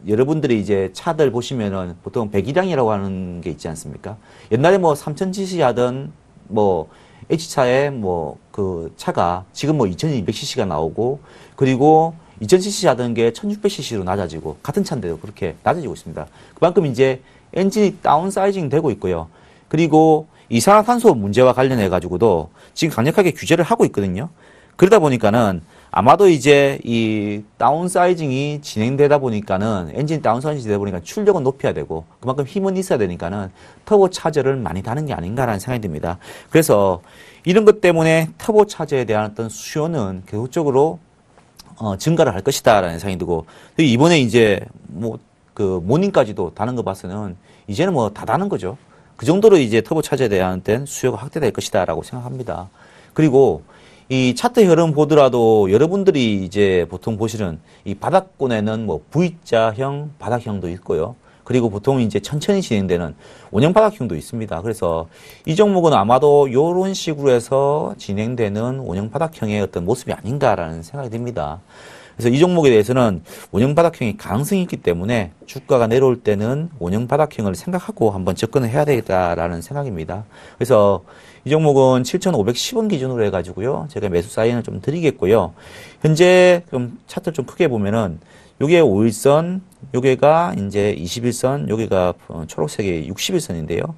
여러분들이 이제 차들 보시면은 보통 배기량이라고 하는 게 있지 않습니까? 옛날에 뭐 3000cc 하던 뭐 H차에 뭐 그 차가 지금 뭐 2200cc가 나오고 그리고 2000cc 하던 게 1600cc로 낮아지고 같은 차인데도 그렇게 낮아지고 있습니다. 그만큼 이제 엔진이 다운사이징 되고 있고요. 그리고 이산화탄소 문제와 관련해 가지고도 지금 강력하게 규제를 하고 있거든요. 그러다 보니까는 아마도 이제 이 다운사이징이 진행되다 보니까는 엔진 다운사이징이 되다 보니까 출력은 높여야 되고 그만큼 힘은 있어야 되니까는 터보 차저를 많이 다는 게 아닌가라는 생각이 듭니다. 그래서 이런 것 때문에 터보 차저에 대한 어떤 수요는 계속적으로 증가를 할 것이다라는 생각이 들고 이번에 이제 뭐 그 모닝까지도 다는 거 봐서는 이제는 뭐 다 다는 거죠. 그 정도로 이제 터보 차저에 대한 수요가 확대될 것이다라고 생각합니다. 그리고 이 차트 흐름 보더라도 여러분들이 이제 보통 보시는 이 바닥권에는 뭐 V자형, 바닥형도 있고요. 그리고 보통 이제 천천히 진행되는 원형 바닥형도 있습니다. 그래서 이 종목은 아마도 이런 식으로 해서 진행되는 원형 바닥형의 어떤 모습이 아닌가라는 생각이 듭니다. 그래서 이 종목에 대해서는 원형 바닥형이 가능성이 있기 때문에 주가가 내려올 때는 원형 바닥형을 생각하고 한번 접근을 해야 되겠다라는 생각입니다. 그래서 이 종목은 7,510원 기준으로 해가지고요. 제가 매수 사인을 좀 드리겠고요. 현재 좀 차트 좀 크게 보면은 요게 5일선, 요게가 이제 21선, 요게가 초록색의 60일선인데요.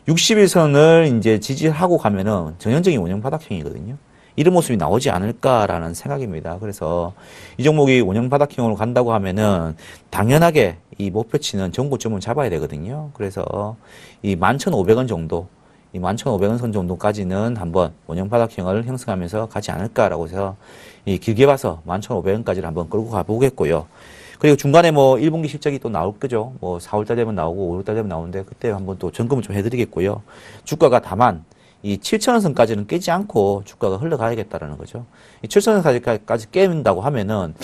60일선을 이제 지지하고 가면은 전형적인 원형 바닥형이거든요. 이런 모습이 나오지 않을까라는 생각입니다. 그래서 이 종목이 원형 바닥형으로 간다고 하면은 당연하게 이 목표치는 전고점을 잡아야 되거든요. 그래서 이 11,500원 정도, 이 11,500원 선 정도까지는 한번 원형 바닥형을 형성하면서 가지 않을까라고 해서 이 길게 봐서 11,500원까지를 한번 끌고 가보겠고요. 그리고 중간에 뭐 1분기 실적이 또 나올 거죠. 뭐 4월달 되면 나오고 5월달 되면 나오는데 그때 한번 또 점검을 좀 해드리겠고요. 주가가 다만 이 7,000원 선까지는 깨지 않고 주가가 흘러가야겠다라는 거죠. 이 7,000원까지 깨민다고 하면은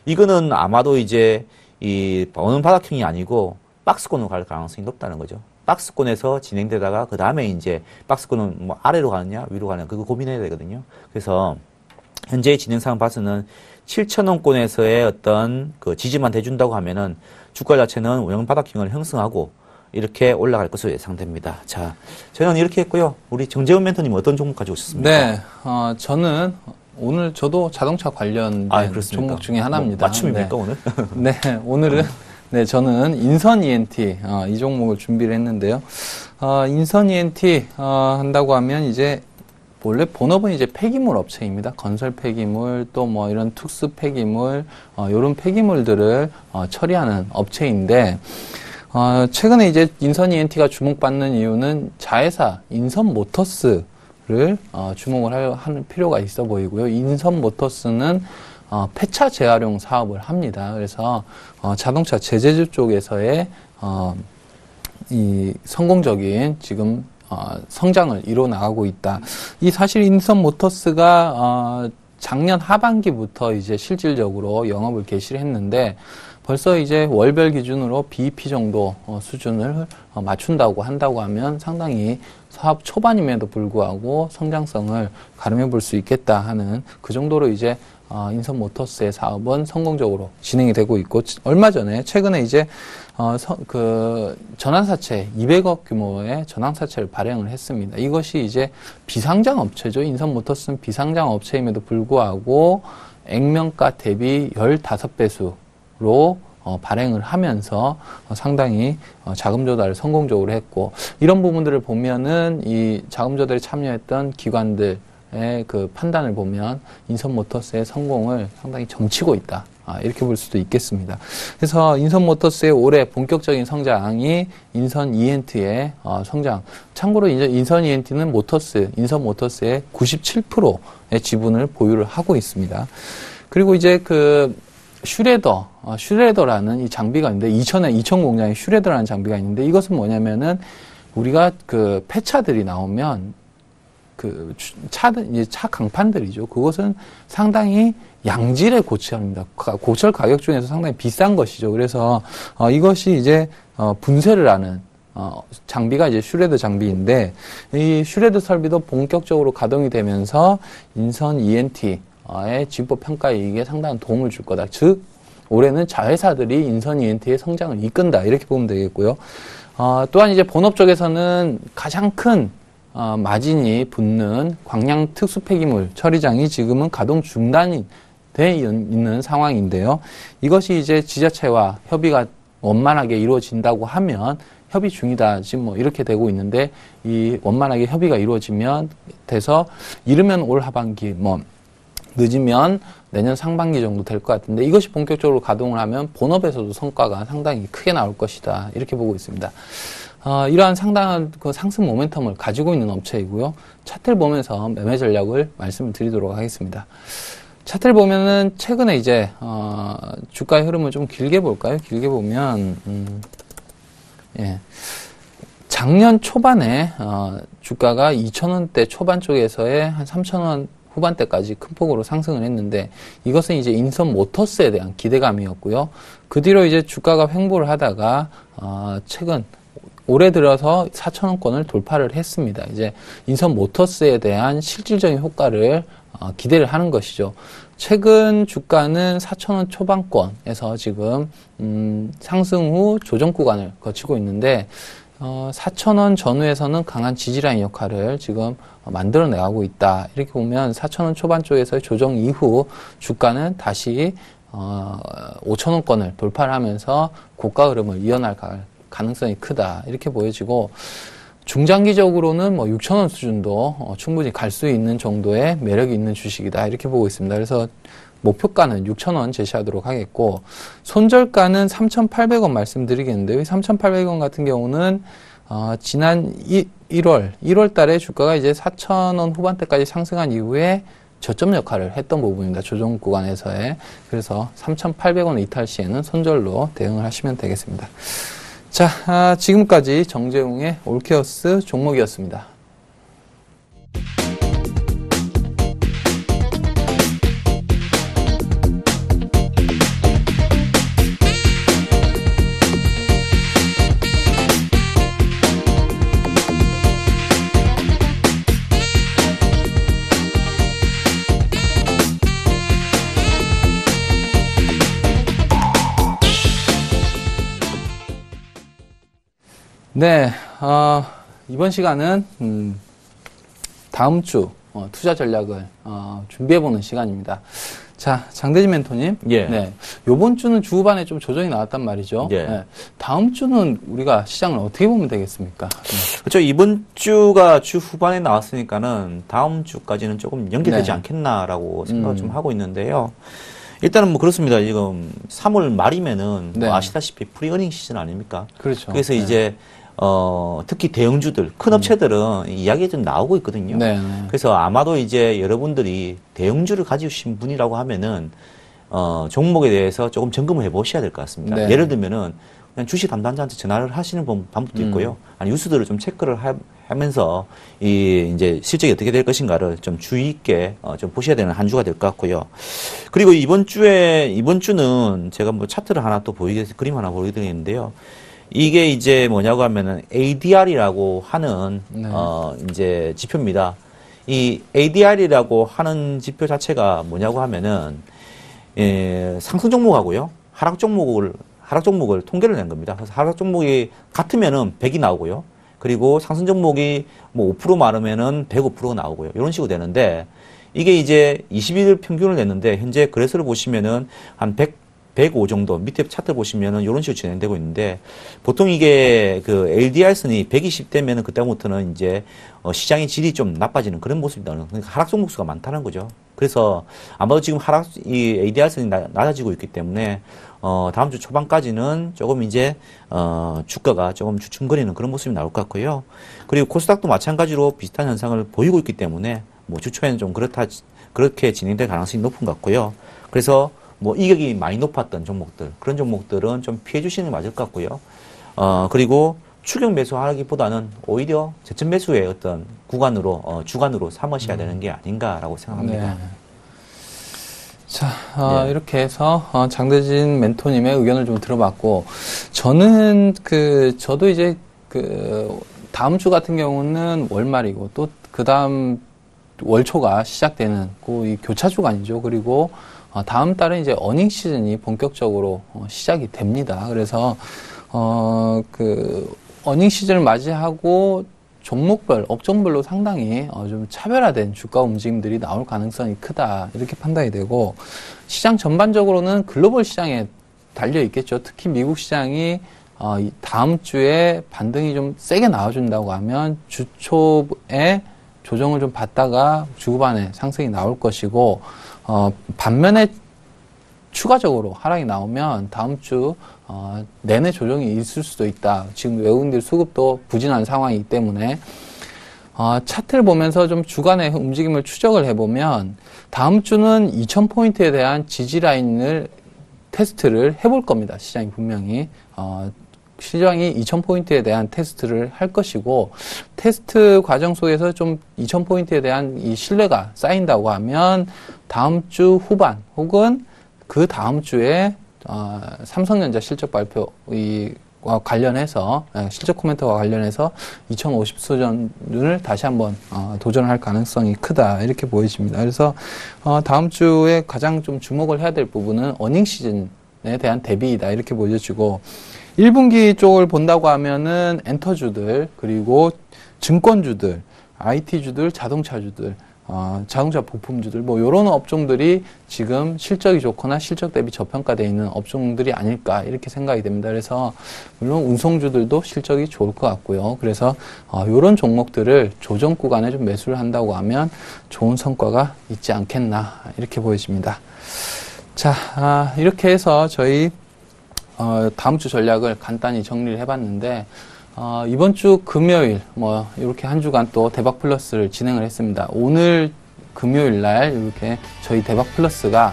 이거는 아마도 이제 이 원형 바닥형이 아니고 박스권으로 갈 가능성이 높다는 거죠. 박스권에서 진행되다가 그 다음에 이제 박스권은 뭐 아래로 가느냐 위로 가느냐 그거 고민해야 되거든요. 그래서 현재의 진행 상황 봐서는 7,000원권에서의 어떤 그 지지만 대준다고 하면은 주가 자체는 원형 바닥형을 형성하고 이렇게 올라갈 것으로 예상됩니다. 자, 저는 이렇게 했고요. 우리 정재훈 멘토님 어떤 종목 가지고 오셨습니까? 네, 저는 오늘 저도 자동차 관련 종목 중에 하나입니다. 뭐 맞춤입니까, 오늘? 네, 오늘은 네, 저는 인선 ENT 이 종목을 준비를 했는데요. 인선 ENT 한다고 하면 이제 원래 본업은 이제 폐기물 업체입니다. 건설 폐기물 또 뭐 이런 특수 폐기물 이런 폐기물들을 처리하는 업체인데 최근에 이제 인선 ENT가 주목받는 이유는 자회사 인선 모터스를 주목을 하는 필요가 있어 보이고요. 인선 모터스는 폐차 재활용 사업을 합니다. 그래서 자동차 제재주 쪽에서의 이 성공적인 지금 성장을 이뤄 나가고 있다. 이 사실 인선 모터스가 작년 하반기부터 이제 실질적으로 영업을 개시를 했는데 벌써 이제 월별 기준으로 BEP 정도 수준을 맞춘다고 한다고 하면 상당히 사업 초반임에도 불구하고 성장성을 가늠해 볼 수 있겠다 하는 그 정도로 이제 인선 모터스의 사업은 성공적으로 진행이 되고 있고 얼마 전에 최근에 이제 그 전환사채 200억 규모의 전환사채를 발행을 했습니다. 이것이 이제 비상장 업체죠. 인선 모터스는 비상장 업체임에도 불구하고 액면가 대비 15배수로 발행을 하면서 상당히 자금 조달을 성공적으로 했고, 이런 부분들을 보면은 이 자금 조달에 참여했던 기관들의 그 판단을 보면 인선모터스의 성공을 상당히 점치고 있다. 이렇게 볼 수도 있겠습니다. 그래서 인선모터스의 올해 본격적인 성장이 인선 이엔트의 성장. 참고로 이제 인선 이엔트는 인선모터스의 97%의 지분을 보유를 하고 있습니다. 그리고 이제 그 슈레더라는 이 장비가 있는데, 이천 공장에 슈레더라는 장비가 있는데, 이것은 뭐냐면은 우리가 그 폐차들이 나오면 그 차 강판들이죠. 그것은 상당히 양질의 고철입니다. 고철 가격 중에서 상당히 비싼 것이죠. 그래서 이것이 이제 분쇄를 하는 장비가 이제 슈레더 장비인데, 이 슈레더 설비도 본격적으로 가동이 되면서 인선 ENT의 지분법 평가 이익에 상당한 도움을 줄 거다. 즉 올해는 자회사들이 인선 ENT의 성장을 이끈다. 이렇게 보면 되겠고요. 또한 이제 본업 쪽에서는 가장 큰 마진이 붙는 광양 특수 폐기물 처리장이 지금은 가동 중단이 돼 있는 상황인데요. 이것이 이제 지자체와 협의가 원만하게 이루어진다고 하면, 협의 중이다 지금 뭐 이렇게 되고 있는데, 이 원만하게 협의가 이루어지면 돼서 이르면 올 하반기, 뭐 늦으면 내년 상반기 정도 될 것 같은데, 이것이 본격적으로 가동을 하면 본업에서도 성과가 상당히 크게 나올 것이다. 이렇게 보고 있습니다. 이러한 상당한 그 상승 모멘텀을 가지고 있는 업체이고요. 차트를 보면서 매매 전략을 말씀을 드리도록 하겠습니다. 차트를 보면은 최근에 이제 주가의 흐름을 좀 길게 볼까요? 길게 보면 예. 작년 초반에 주가가 2,000원대 초반 쪽에서의 한 3,000원 후반대까지 큰 폭으로 상승을 했는데, 이것은 이제 인선 모터스에 대한 기대감이었고요. 그 뒤로 이제 주가가 횡보를 하다가 최근 올해 들어서 4,000원권을 돌파를 했습니다. 이제 인선 모터스에 대한 실질적인 효과를 기대를 하는 것이죠. 최근 주가는 4,000원 초반권에서 지금 상승 후 조정 구간을 거치고 있는데, 4,000원 전후에서는 강한 지지라인 역할을 지금 만들어내고 있다. 이렇게 보면 4,000원 초반 쪽에서의 조정 이후 주가는 다시 5,000원권을 돌파를 하면서 고가 흐름을 이어날 가능성이 크다. 이렇게 보여지고, 중장기적으로는 뭐 6,000원 수준도 충분히 갈 수 있는 정도의 매력이 있는 주식이다. 이렇게 보고 있습니다. 그래서 목표가는 6,000원 제시하도록 하겠고, 손절가는 3,800원 말씀드리겠는데요. 3,800원 같은 경우는 지난 1월 달에 주가가 이제 4,000원 후반대까지 상승한 이후에 저점 역할을 했던 부분입니다. 조정 구간에서의. 그래서 3,800원 이탈 시에는 손절로 대응을 하시면 되겠습니다. 자, 지금까지 정재웅의 올케어스 종목이었습니다. 네, 이번 시간은 다음 주 투자 전략을 준비해보는 시간입니다. 자, 장대진 멘토님. 예. 네, 요번 주는 주 후반에 좀 조정이 나왔단 말이죠. 예. 네, 다음 주는 우리가 시장을 어떻게 보면 되겠습니까? 네. 그렇죠. 이번 주가 주 후반에 나왔으니까는 다음 주까지는 조금 연결되지 네. 않겠나라고 생각을 좀 하고 있는데요. 일단은 뭐 그렇습니다. 지금 3월 말이면은 네. 뭐 아시다시피 프리어닝 시즌 아닙니까? 그렇죠. 그래서 네. 이제 특히 대형주들, 큰 업체들은 이야기가 좀 나오고 있거든요. 네. 그래서 아마도 이제 여러분들이 대형주를 가지신 분이라고 하면은 종목에 대해서 조금 점검을 해보셔야 될 것 같습니다. 네. 예를 들면은 그냥 주식 담당자한테 전화를 하시는 방법도 있고요. 아니 뉴스들을 좀 체크를 하면서 이제 실적이 어떻게 될 것인가를 좀 주의 있게 좀 보셔야 되는 한 주가 될 것 같고요. 그리고 이번 주는 제가 뭐 차트를 하나 또 그림 하나 보여드리는데요. 이게 이제 뭐냐고 하면은 ADR이라고 하는 네. 이제 지표입니다. 이 ADR이라고 하는 지표 자체가 뭐냐고 하면은 상승 종목하고요, 하락 종목을 통계를 낸 겁니다. 그래서 하락 종목이 같으면은 100이 나오고요. 그리고 상승 종목이 뭐 5% 많으면은 105%가 나오고요. 이런 식으로 되는데, 이게 이제 21일 평균을 냈는데, 현재 거래소를 보시면은 한 105 정도 밑에 차트 보시면은 이런 식으로 진행되고 있는데 보통 이게 그 LDR선이 120 되면은 그때부터는 이제 시장의 질이 좀 나빠지는 그런 모습이다. 그러니까 하락 종목수가 많다는 거죠. 그래서 아마도 지금 이 ADR선이 낮아지고 있기 때문에 다음 주 초반까지는 조금 이제 주가가 조금 주춤거리는 그런 모습이 나올 것 같고요. 그리고 코스닥도 마찬가지로 비슷한 현상을 보이고 있기 때문에 뭐 주초에는 좀 그렇게 진행될 가능성이 높은 것 같고요. 그래서 뭐 이격이 많이 높았던 종목들, 그런 종목들은 좀 피해 주시는 게 맞을 것 같고요. 그리고 추격 매수하기보다는 오히려 저점 매수의 어떤 주간으로 삼으셔야 되는 게 아닌가라고 생각합니다. 네. 자, 이렇게 해서 장대진 멘토님의 의견을 좀 들어봤고, 저도 이제 다음 주 같은 경우는 월말이고, 또 그 다음 월초가 시작되는 이 교차 주간이죠. 그리고 다음 달에 이제 어닝 시즌이 본격적으로 시작이 됩니다. 그래서 어닝 시즌을 맞이하고 종목별, 업종별로 상당히 좀 차별화된 주가 움직임들이 나올 가능성이 크다. 이렇게 판단이 되고, 시장 전반적으로는 글로벌 시장에 달려 있겠죠. 특히 미국 시장이 다음 주에 반등이 좀 세게 나와준다고 하면 주 초에 조정을 좀 받다가 주후반에 상승이 나올 것이고, 반면에 추가적으로 하락이 나오면 다음 주 내내 조정이 있을 수도 있다. 지금 외국인들 수급도 부진한 상황이기 때문에 차트를 보면서 좀 주간의 움직임을 추적을 해보면 다음 주는 2000포인트에 대한 지지 라인을 테스트를 해볼 겁니다. 시장이 분명히 시장이 2000포인트에 대한 테스트를 할 것이고, 테스트 과정 속에서 좀 2000포인트에 대한 이 신뢰가 쌓인다고 하면 다음 주 후반 혹은 그 다음 주에 삼성전자 실적 발표와 관련해서 실적 코멘트와 관련해서 2050수준을 다시 한번 도전할 가능성이 크다, 이렇게 보여집니다. 그래서 다음 주에 가장 좀 주목을 해야 될 부분은 어닝 시즌에 대한 대비이다, 이렇게 보여지고, 1분기 쪽을 본다고 하면은 엔터주들, 그리고 증권주들, IT주들, 자동차주들, 자동차 부품주들, 뭐 요런 업종들이 지금 실적이 좋거나 실적 대비 저평가되어 있는 업종들이 아닐까, 이렇게 생각이 됩니다. 그래서 물론 운송주들도 실적이 좋을 것 같고요. 그래서 요런 종목들을 조정 구간에 좀 매수를 한다고 하면 좋은 성과가 있지 않겠나, 이렇게 보여집니다. 자, 이렇게 해서 저희 다음 주 전략을 간단히 정리를 해봤는데, 이번 주 금요일, 이렇게 한 주간 또 대박 플러스를 진행을 했습니다. 오늘 금요일 날, 이렇게 저희 대박 플러스가,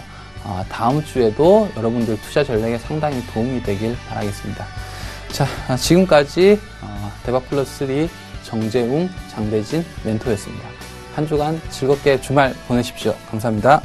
다음 주에도 여러분들 투자 전략에 상당히 도움이 되길 바라겠습니다. 자, 지금까지, 대박 플러스 3 정재웅, 장대진 멘토였습니다. 한 주간 즐겁게 주말 보내십시오. 감사합니다.